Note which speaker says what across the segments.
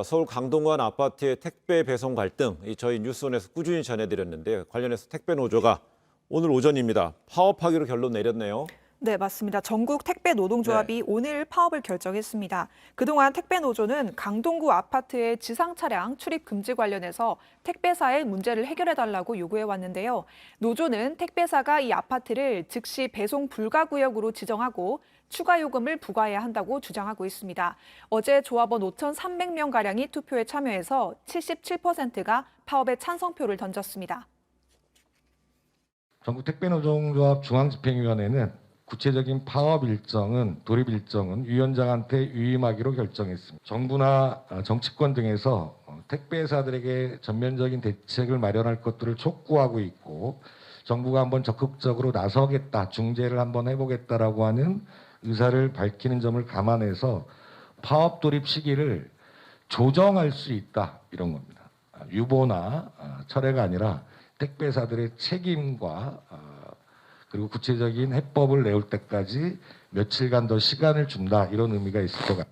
Speaker 1: 서울 강동구 아파트의 택배 배송 갈등, 저희 뉴스원에서 꾸준히 전해드렸는데요. 관련해서 택배 노조가 오늘 오전입니다. 파업하기로 결론 내렸네요.
Speaker 2: 네, 맞습니다. 전국 택배 노동조합이 오늘 파업을 결정했습니다. 그동안 택배 노조는 강동구 아파트의 지상 차량 출입 금지 관련해서 택배사의 문제를 해결해달라고 요구해왔는데요. 노조는 택배사가 이 아파트를 즉시 배송 불가 구역으로 지정하고 추가 요금을 부과해야 한다고 주장하고 있습니다. 어제 조합원 5,300명가량이 투표에 참여해서 77%가 파업에 찬성표를 던졌습니다.
Speaker 3: 전국 택배노동조합 중앙집행위원회는 구체적인 파업 일정은 돌입 일정은 위원장한테 위임하기로 결정했습니다. 정부나 정치권 등에서 택배사들에게 전면적인 대책을 마련할 것들을 촉구하고 있고 정부가 한번 적극적으로 나서겠다, 중재를 한번 해보겠다라고 하는 의사를 밝히는 점을 감안해서 파업 돌입 시기를 조정할 수 있다 이런 겁니다. 유보나 철회가 아니라 택배사들의 책임과 그리고 구체적인 해법을 내올 때까지 며칠간 더 시간을 준다 이런 의미가 있을 것 같습니다.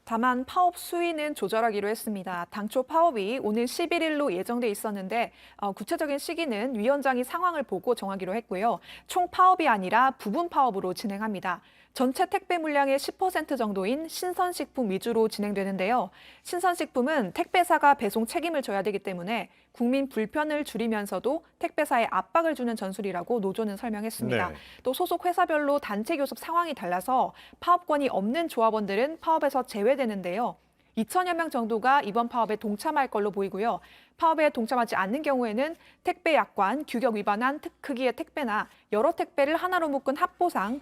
Speaker 2: 다만 파업 수위는 조절하기로 했습니다. 당초 파업이 오늘 11일로 예정돼 있었는데 구체적인 시기는 위원장이 상황을 보고 정하기로 했고요. 총 파업이 아니라 부분 파업으로 진행합니다. 전체 택배 물량의 10% 정도인 신선식품 위주로 진행되는데요. 신선식품은 택배사가 배송 책임을 져야 되기 때문에 국민 불편을 줄이면서도 택배사에 압박을 주는 전술이라고 노조는 설명했습니다.
Speaker 1: 네.
Speaker 2: 또 소속 회사별로 단체 교섭 상황이 달라서 파업권이 없는 조합원들은 파업에서 제외되는데요. 2천여 명 정도가 이번 파업에 동참할 걸로 보이고요. 파업에 동참하지 않는 경우에는 택배 약관, 규격 위반한 크기의 택배나 여러 택배를 하나로 묶은 합포장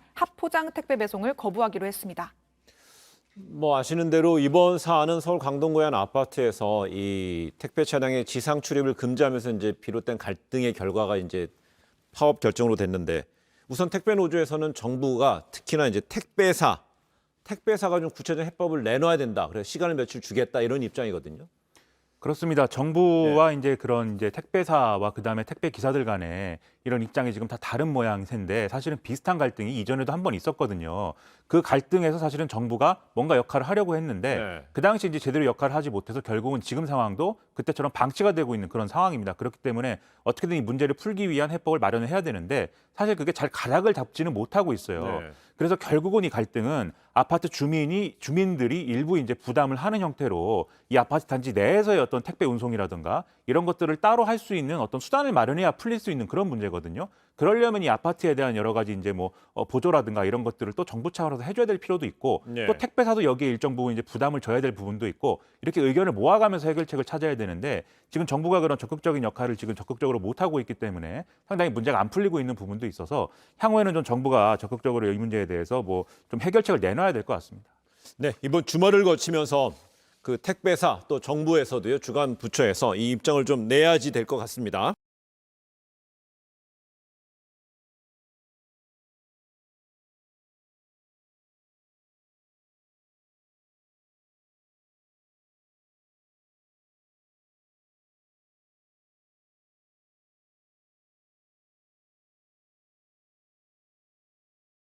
Speaker 2: 택배 배송을 거부하기로 했습니다.
Speaker 1: 아시는 대로 이번 사안은 서울 강동구의 한 아파트에서 이 택배 차량의 지상 출입을 금지하면서 이제 비롯된 갈등의 결과가 이제 파업 결정으로 됐는데 우선 택배 노조에서는 정부가 특히나 이제 택배사가 좀 구체적인 해법을 내놔야 된다. 그래서 시간을 며칠 주겠다 이런 입장이거든요.
Speaker 4: 그렇습니다. 정부와 이제 그런 이제 택배사와 그다음에 택배 기사들 간에 이런 입장이 지금 다 다른 모양새인데 사실은 비슷한 갈등이 이전에도 한 번 있었거든요. 그 갈등에서 사실은 정부가 뭔가 역할을 하려고 했는데
Speaker 1: 네.
Speaker 4: 그 당시 이제 제대로 역할을 하지 못해서 결국은 지금 상황도 그때처럼 방치가 되고 있는 그런 상황입니다. 그렇기 때문에 어떻게든 이 문제를 풀기 위한 해법을 마련을 해야 되는데 사실 그게 잘 가닥을 잡지는 못하고 있어요.
Speaker 1: 네.
Speaker 4: 그래서 결국은 이 갈등은 아파트 주민들이 일부 이제 부담을 하는 형태로 이 아파트 단지 내에서의 어떤 택배 운송이라든가 이런 것들을 따로 할 수 있는 어떤 수단을 마련해야 풀릴 수 있는 그런 문제거든요. 그러려면 이 아파트에 대한 여러 가지 이제 보조라든가 이런 것들을 또 정부 차원에서 해줘야 될 필요도 있고
Speaker 1: 네.
Speaker 4: 또 택배사도 여기에 일정 부분 이제 부담을 져야 될 부분도 있고 이렇게 의견을 모아가면서 해결책을 찾아야 되는데 지금 정부가 그런 적극적인 역할을 지금 적극적으로 못 하고 있기 때문에 상당히 문제가 안 풀리고 있는 부분도 있어서 향후에는 좀 정부가 적극적으로 이 문제에 대해서 좀 해결책을 내놔야 될 것 같습니다.
Speaker 1: 네, 이번 주말을 거치면서 그 택배사 또 정부에서도요 주간 부처에서 이 입장을 좀 내야지 될 것 같습니다.